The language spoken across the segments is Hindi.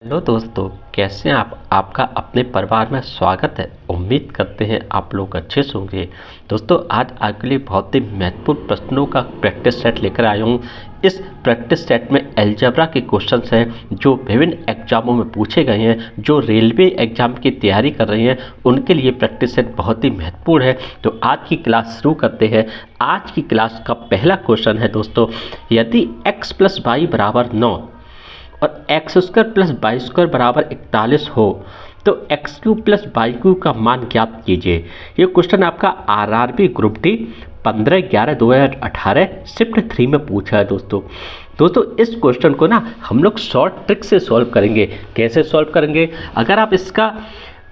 हेलो दोस्तों, कैसे हैं आप? आपका अपने परिवार में स्वागत है। उम्मीद करते हैं आप लोग अच्छे से होंगे। दोस्तों, आज आपके लिए बहुत ही महत्वपूर्ण प्रश्नों का प्रैक्टिस सेट लेकर आया हूँ। इस प्रैक्टिस सेट में अलजेब्रा के क्वेश्चंस हैं जो विभिन्न एग्जामों में पूछे गए हैं। जो रेलवे एग्जाम की तैयारी कर रहे हैं उनके लिए प्रैक्टिस सेट बहुत ही महत्वपूर्ण है। तो आज की क्लास शुरू करते हैं। आज की क्लास का पहला क्वेश्चन है दोस्तों, यदि x + y = 9 और x² + y² = 41 हो तो x³ + y³ का मान ज्ञात कीजिए। ये क्वेश्चन आपका RRB ग्रुप डी 15/11/2018 शिफ्ट 3 में पूछा है दोस्तों इस क्वेश्चन को ना हम लोग शॉर्ट ट्रिक से सॉल्व करेंगे। कैसे सॉल्व करेंगे? अगर आप इसका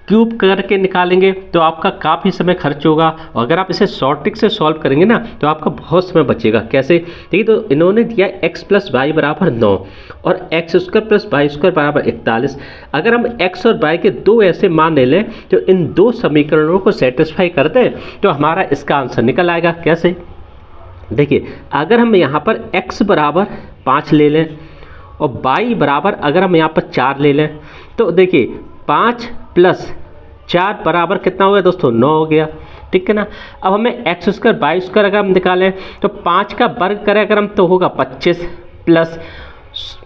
क्यूब करके निकालेंगे तो आपका काफ़ी समय खर्च होगा, और अगर आप इसे शॉर्ट ट्रिक से सॉल्व करेंगे ना तो आपका बहुत समय बचेगा। कैसे? देखिए, तो इन्होंने दिया x + y = 9 और x² + y² = 41। अगर हम x और y के दो ऐसे मान ले लें तो इन दो समीकरणों को सेटिस्फाई कर दें तो हमारा इसका आंसर निकल आएगा। कैसे? देखिए, अगर हम यहाँ पर x = 5 ले लें और y बराबर अगर हम यहाँ पर 4 ले लें तो देखिए 5 + 4 बराबर कितना हो गया दोस्तों? 9 हो गया। ठीक है ना। अब हमें x² y² अगर हम निकालें तो 5 का वर्ग करें अगर हम तो होगा 25 प्लस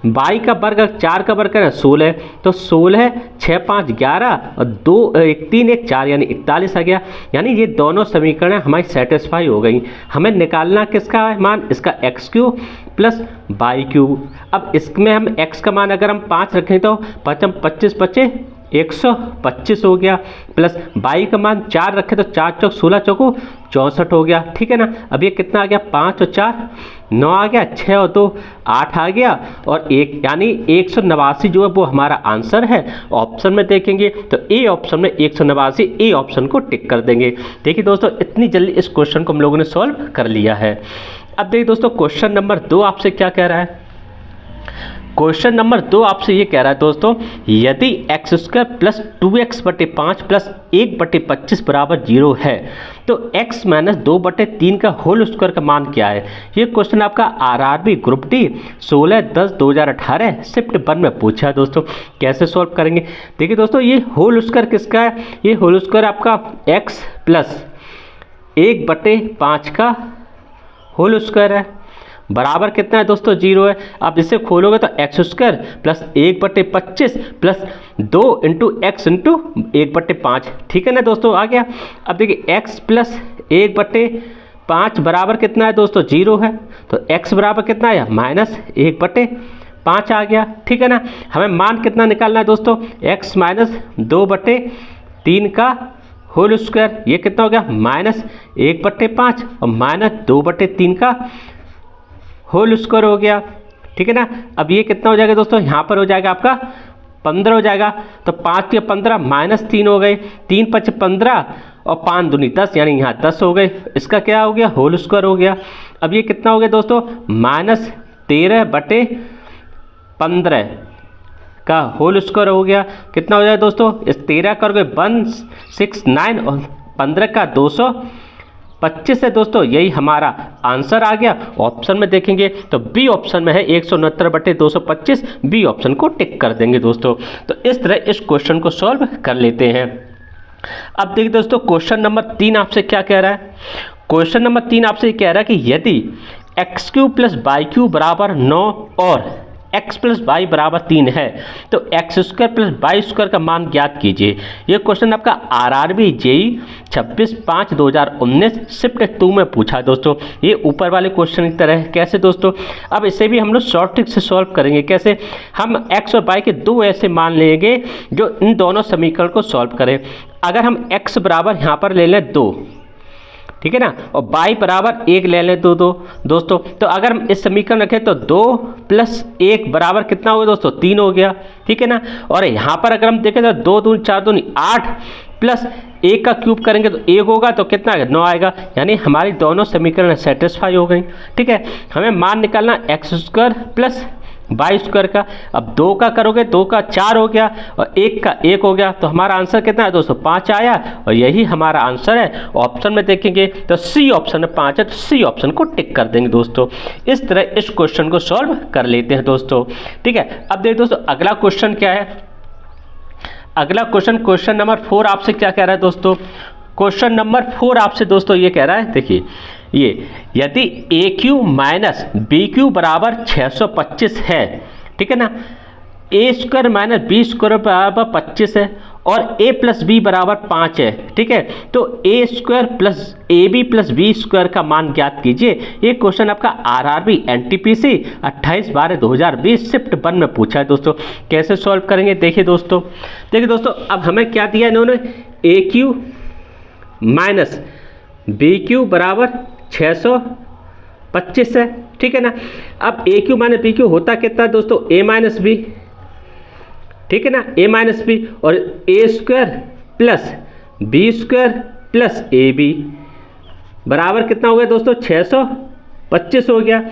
y का वर्ग 4 का वर्ग करें 16, तो 16 6 5 11 और 2 1 3 1 4 यानी 41 आ गया। यानी ये दोनों समीकरण हमारी सेटिस्फाई हो गई। हमें निकालना किसका है मान? इसका x³ + y³। अब इसमें हम x का मान अगर हम 5 रखें तो 5 25 25 125 हो गया, प्लस y का मान 4 रखें तो 4 चौक 16 चौको 64 हो गया। ठीक है ना। अब ये कितना आ गया? 5 और 4 9 आ गया, 6 और 2 8 आ गया, और 1 यानी 189 जो है वो हमारा आंसर है। ऑप्शन में देखेंगे तो ए ऑप्शन में 189, ए ऑप्शन को टिक कर देंगे। देखिए दोस्तों, इतनी जल्दी इस क्वेश्चन को हम लोगों ने सॉल्व कर लिया है। अब देखिए दोस्तों, क्वेश्चन नंबर 2 आपसे क्या कह रहा है? क्वेश्चन नंबर 2 आपसे ये कह रहा है दोस्तों, यदि x² + 2x/5 + 1/25 = 0 है तो x - 2/3 का होल स्क्वायर का मान क्या है? ये क्वेश्चन आपका RRB ग्रुप डी 16/10/2018 शिफ्ट 1 में पूछा है दोस्तों। कैसे सॉल्व करेंगे? देखिए दोस्तों, ये होल स्क्वायर किसका है? ये होल स्क्वायर आपका x + 1/5 का होल स्क्वायर है, बराबर कितना है दोस्तों? 0 है। अब इसे खोलोगे तो x² + 1/25 + 2 × x × 1/5। ठीक है ना दोस्तों, आ गया। अब देखिए x + 1/5 बराबर कितना है दोस्तों? 0 है। तो x बराबर कितना है? -1/5 आ गया। ठीक है ना। हमें मान कितना निकालना है दोस्तों? x - 2/3 का होल स्क्वायर, ये कितना हो गया? -1/5 और -2/3 का होल स्क्वायर हो गया। ठीक है ना। अब ये कितना हो जाएगा दोस्तों? यहाँ पर हो जाएगा आपका 15 हो जाएगा। तो 5 के 15 -3 हो गए, 3 × 5 = 15 और 5 दूनी 10 यानी यहाँ 10 हो गए। इसका क्या हो गया? होल स्क्वायर हो गया। अब ये कितना हो गया दोस्तों? -13/15 का होल स्क्वायर हो गया। कितना हो जाएगा दोस्तों? इस 13 करोगे 169 और 15 का 225 है दोस्तों। यही हमारा आंसर आ गया। ऑप्शन में देखेंगे तो बी ऑप्शन में है 169/225, बी ऑप्शन को टिक कर देंगे दोस्तों। तो इस तरह इस क्वेश्चन को सॉल्व कर लेते हैं। अब देखिए दोस्तों, क्वेश्चन नंबर 3 आपसे क्या कह रहा है? क्वेश्चन नंबर 3 आपसे कह रहा है कि यदि x³ + y³ = 9 और x + y = 3 है तो x² + y² का मान ज्ञात कीजिए। यह क्वेश्चन आपका RRB JEE 26/5/2019 शिफ्ट 2 में पूछा है दोस्तों। ये ऊपर वाले क्वेश्चन की तरह है। कैसे दोस्तों? अब इसे भी हम लोग शॉर्ट ट्रिक से सॉल्व करेंगे। कैसे? हम x और y के दो ऐसे मान लेंगे जो इन दोनों समीकरण को सॉल्व करें। अगर हम x बराबर यहाँ पर ले लें 2, ठीक है ना, और y बराबर 1 ले लें दोस्तों, तो अगर हम इस समीकरण रखें तो 2 + 1 बराबर कितना हो गया दोस्तों? 3 हो गया। ठीक है ना। और यहाँ पर अगर हम देखें तो 2 दूनी 4 दूनी 8 प्लस 1 का क्यूब करेंगे तो 1 होगा, तो कितना आएगा? 9 आएगा। यानी हमारी दोनों समीकरण सेटिस्फाई हो गई। ठीक है। हमें मान निकालना x² + वाई स्क्वायर का। अब 2 का करोगे, 2 का 4 हो गया और 1 का 1 हो गया, तो हमारा आंसर कितना है दोस्तों 5 आया और यही हमारा आंसर है। ऑप्शन में देखेंगे तो सी ऑप्शन में 5 है, तो सी ऑप्शन को टिक कर देंगे दोस्तों। इस तरह इस क्वेश्चन को सॉल्व कर लेते हैं दोस्तों, ठीक है। अब देखिए दोस्तों अगला क्वेश्चन क्या है। अगला क्वेश्चन नंबर 4 आपसे क्या कह रहा है दोस्तों। क्वेश्चन नंबर 4 आपसे दोस्तों ये कह रहा है, देखिए ये यदि ए क्यू माइनस बी क्यू बराबर 625 है, ठीक है ना, ए स्क्वायर माइनस बी स्क्वायर बराबर 25 है और ए प्लस बी बराबर 5 है, ठीक है, तो a square plus a b plus b square का मान ज्ञात कीजिए। ये क्वेश्चन आपका आरआरबी एनटीपीसी 28/12/2020 शिफ्ट 1 में पूछा है दोस्तों। कैसे सॉल्व करेंगे देखिए दोस्तों, अब हमें क्या दिया इन्होंने, ए क्यू माइनस बी क्यू बराबर 625 है, ठीक है ना। अब ए क्यू माइनस बी क्यू होता कितना है दोस्तों, ए माइनस बी, ठीक है ना, ए माइनस बी, और ए square plus b square plus a b बराबर कितना हो गया दोस्तों 625 हो गया।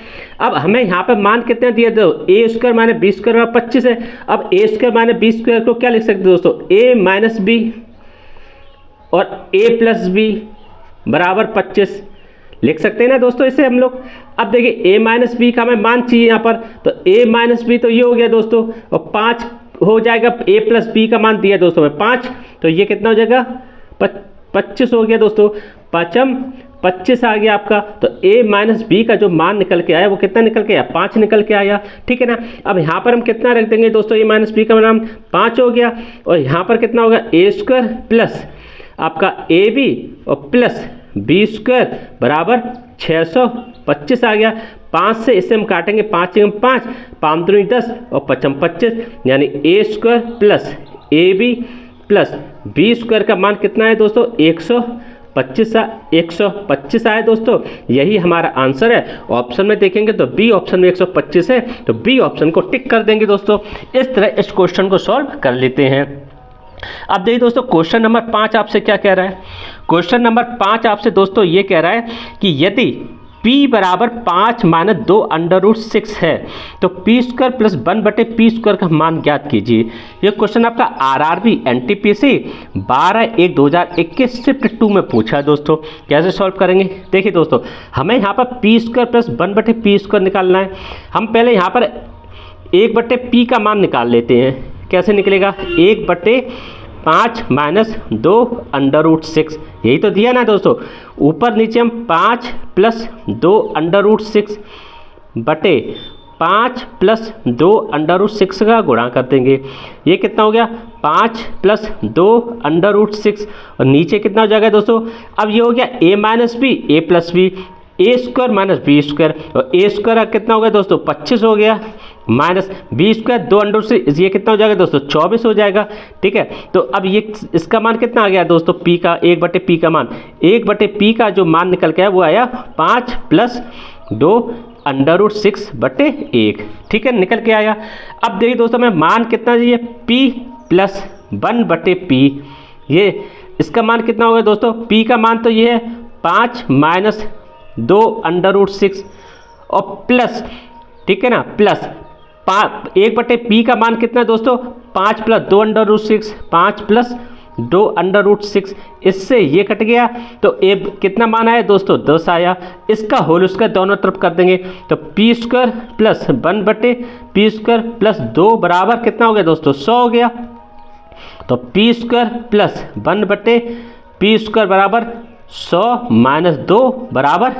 अब हमें यहाँ पर मान कितने दिए दो, ए स्क्वायर माइनस बी स्क्वायर बराबर 25 है। अब ए स्क्वायर माइनस बी स्क्वायर को क्या लिख सकते हैं दोस्तों, ए माइनस बी और ए प्लस बी बराबर 25 लिख सकते हैं ना दोस्तों इसे हम लोग। अब देखिए ए माइनस बी का हमें मान चाहिए यहाँ पर, तो ए माइनस बी तो ये हो गया दोस्तों और 5 हो जाएगा, ए प्लस बी का मान दिया दोस्तों में 5, तो ये कितना हो जाएगा 25 हो गया दोस्तों। 25 आ गया आपका, तो ए माइनस बी का जो मान निकल के आया वो कितना निकल के आया, 5 निकल के आया, ठीक है ना। अब यहाँ पर हम कितना रख देंगे दोस्तों, ए माइनस बी का नाम 5 हो गया और यहाँ पर कितना होगा ए स्क्वायर प्लस आपका ए बी और प्लस बी स्क्वायर बराबर 625 आ गया। 5 से इसे हम काटेंगे, 5 से 5, 5 दूनी 10 और 5 25, यानी a square plus a b plus b square का मान कितना है दोस्तों 125 आया दोस्तों। यही हमारा आंसर है। ऑप्शन में देखेंगे तो बी ऑप्शन में 125 है, तो बी ऑप्शन को टिक कर देंगे दोस्तों। इस तरह इस क्वेश्चन को सॉल्व कर लेते हैं। अब देखिए दोस्तों क्वेश्चन नंबर 5 आपसे क्या कह रहा है। क्वेश्चन नंबर 5 आपसे दोस्तों ये कह रहा है कि यदि p बराबर 5 माइनस 2 अंडर रूट 6 है तो पी स्क्वायर प्लस 1 बटे पी स्क्वायर का मान ज्ञात कीजिए। ये क्वेश्चन आपका आरआरबी एनटीपीसी 12/1/2021 शिफ्ट 2 में पूछा है दोस्तों। कैसे सॉल्व करेंगे देखिए दोस्तों, हमें यहाँ पर पी स्क्वायर प्लस 1 बटे पी स्क्वायर निकालना है। हम पहले यहाँ पर 1 बटे पी का मान निकाल लेते हैं। कैसे निकलेगा, 1 बटे 5 माइनस 2 अंडर रूट 6, यही तो दिया ना दोस्तों। ऊपर नीचे हम 5 प्लस 2 अंडर रूट 6 बटे 5 प्लस 2 अंडर रूट 6 का गुणा कर देंगे। ये कितना हो गया 5 प्लस 2 अंडर रूट 6 और नीचे कितना हो जाएगा दोस्तों। अब ये हो गया a minus B A plus B, A square minus B square, और ए स्क्वायर कितना हो गया दोस्तों 25 हो गया, माइनस बी स्क्वायर 2 अंडर से ये कितना हो जाएगा दोस्तों 24 हो जाएगा, ठीक है। तो अब ये इसका मान कितना आ गया दोस्तों पी का, 1 बटे पी का मान, 1 बटे पी का जो मान निकल के आया वो आया 5 प्लस 2 अंडर रूट 6 बटे 1, ठीक है, निकल के आया। अब देखिए दोस्तों हमें मान कितना चाहिए, पी प्लस 1 बटे पी, ये इसका मान कितना होगा दोस्तों, पी का मान तो ये है 5 माइनस 2 अंडर रूट 6 और प्लस, ठीक है ना, प्लस 1 बटे पी का मान कितना है दोस्तों 5 plus 2 under root 6, 5 plus 2 under root 6, इससे ये कट गया तो ए कितना मान आया दोस्तों 10 आया। इसका होल उसका दोनों तरफ कर देंगे तो पी स्क्वायर प्लस 1 बटे पी स्क्वायर प्लस 2 बराबर कितना हो गया दोस्तों 100 हो गया। तो पी स्क्वायर प्लस 1 बटे पी स्क्वायर बराबर 100 माइनस 2 बराबर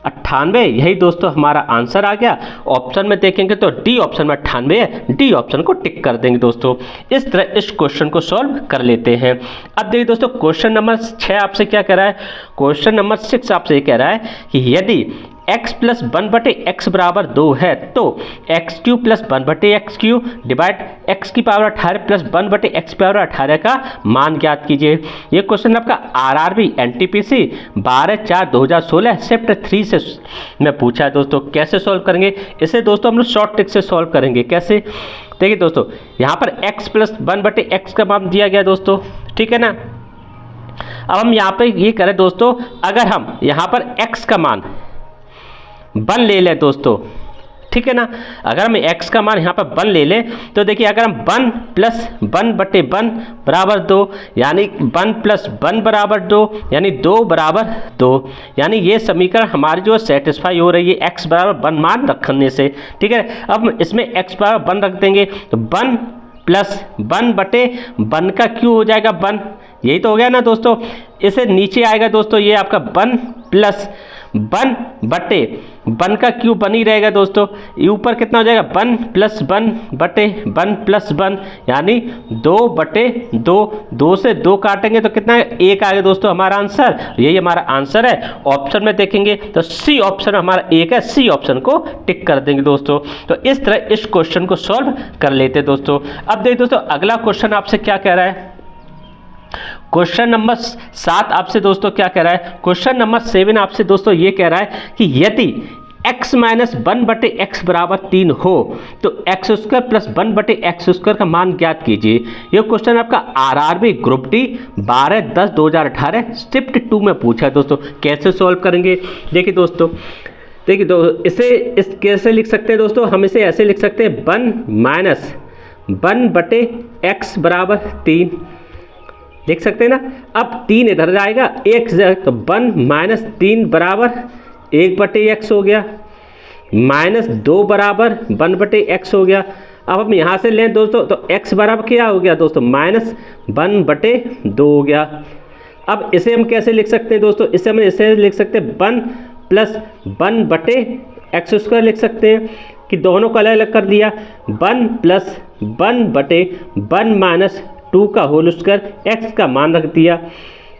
98, यही दोस्तों हमारा आंसर आ गया। ऑप्शन में देखेंगे तो डी ऑप्शन में 98 है, डी ऑप्शन को टिक कर देंगे दोस्तों। इस तरह इस क्वेश्चन को सॉल्व कर लेते हैं। अब देखिए दोस्तों क्वेश्चन नंबर 6 आपसे क्या कह रहा है, क्वेश्चन नंबर 6 आपसे ये कह रहा है कि यदि x प्लस 1 बटे एक्स बराबर 2 है तो एक्स क्यू प्लस 1 बटे एक्स क्यू डिवाइड एक्स की पावर 18 प्लस 1 बटे एक्स पावर 18 का मान ज्ञात कीजिए। ये क्वेश्चन आपका आरआरबी एनटीपीसी 12/4/2016 शिफ्ट 3 से में पूछा है दोस्तों। कैसे सॉल्व करेंगे इसे दोस्तों, हम लोग शॉर्ट ट्रिक से सॉल्व करेंगे। कैसे देखिए दोस्तों, यहाँ पर x प्लस 1 बटे एक्स का मान दिया गया दोस्तों, ठीक है ना। अब हम यहाँ पे ये करें दोस्तों, अगर हम यहाँ पर x का मान 1 ले लें दोस्तों, ठीक है ना। अगर हम x का मान यहाँ पर 1 ले लें तो देखिए अगर हम 1 प्लस 1 बटे 1 बराबर 2, यानी 1 प्लस 1 बराबर 2, यानी 2 बराबर 2, यानी ये समीकरण हमारी जो सेटिस्फाई हो रही है x बराबर 1 मान रखने से। ठीक है, अब इसमें x बराबर 1 रख देंगे तो 1 प्लस 1 बटे 1 का क्यू हो जाएगा 1, यही तो हो गया ना दोस्तों। इसे नीचे आएगा दोस्तों ये आपका 1 प्लस 1 बटे 1 का क्यू बनी रहेगा दोस्तों। ये ऊपर कितना हो जाएगा 1 प्लस 1 बटे 1 प्लस 1, यानी 2 बटे 2, 2 से 2 काटेंगे तो कितना है 1 आ गया दोस्तों हमारा आंसर। यही हमारा आंसर है। ऑप्शन में देखेंगे तो सी ऑप्शन हमारा 1 है, सी ऑप्शन को टिक कर देंगे दोस्तों। तो इस तरह इस क्वेश्चन को सॉल्व कर लेते हैं दोस्तों। अब देखिए दोस्तों अगला क्वेश्चन आपसे क्या कह रहा है, क्वेश्चन नंबर 7 आपसे दोस्तों क्या कह रहा है, क्वेश्चन नंबर 7 आपसे दोस्तों ये कह रहा है कि यदि x माइनस 1 बटे एक्स बराबर 3 हो तो एक्स स्क्वायर प्लस 1 बटे एक्स स्क्वायर का मान ज्ञात कीजिए। यह क्वेश्चन आपका आरआरबी ग्रुप डी 12/10/2018 शिफ्ट 2 में पूछा है दोस्तों। कैसे सॉल्व करेंगे देखिए दोस्तों, इसे कैसे लिख सकते हैं दोस्तों, हम इसे ऐसे लिख सकते हैं 1 माइनस 1 बटे एक्स बराबर 3 लिख सकते हैं ना। अब 3 इधर जाएगा, एक तो 1 माइनस 3 बराबर 1 बटे एक्स हो गया, माइनस 2 बराबर 1 बटे एक्स हो गया। अब हम यहाँ से लें दोस्तों तो x बराबर क्या हो गया दोस्तों, माइनस 1 बटे 2 हो गया। अब इसे हम कैसे लिख सकते हैं दोस्तों, इसे हम ऐसे लिख सकते हैं 1 प्लस 1 बटे एक्स स्क्वायर लिख सकते हैं कि दोनों को अलग अलग कर दिया। 1 प्लस 1 बटे 1 माइनस 2 का होल स्क्वायर, एक्स का मान रख दिया।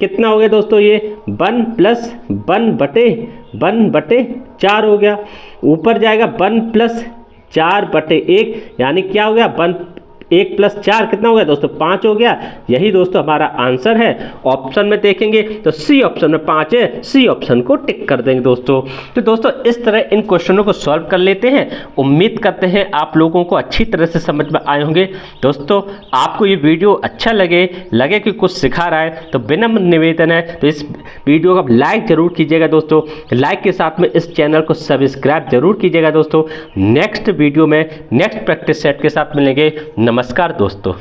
कितना हो गया दोस्तों ये 1 प्लस 1 बटे 4 हो गया। ऊपर जाएगा 1 प्लस 4 बटे 1, यानी क्या हो गया 1 प्लस 4 कितना हो गया दोस्तों 5 हो गया। यही दोस्तों हमारा आंसर है। ऑप्शन में देखेंगे तो सी ऑप्शन में 5 है, सी ऑप्शन को टिक कर देंगे दोस्तों। तो दोस्तों इस तरह इन क्वेश्चनों को सॉल्व कर लेते हैं। उम्मीद करते हैं आप लोगों को अच्छी तरह से समझ में आए होंगे। दोस्तों आपको ये वीडियो अच्छा लगे कि कुछ सिखा रहा है तो विनम्र निवेदन है तो इस वीडियो को लाइक जरूर कीजिएगा दोस्तों। लाइक के साथ में इस चैनल को सब्सक्राइब जरूर कीजिएगा दोस्तों। नेक्स्ट वीडियो में नेक्स्ट प्रैक्टिस सेट के साथ मिलेंगे। नमस्कार दोस्तों।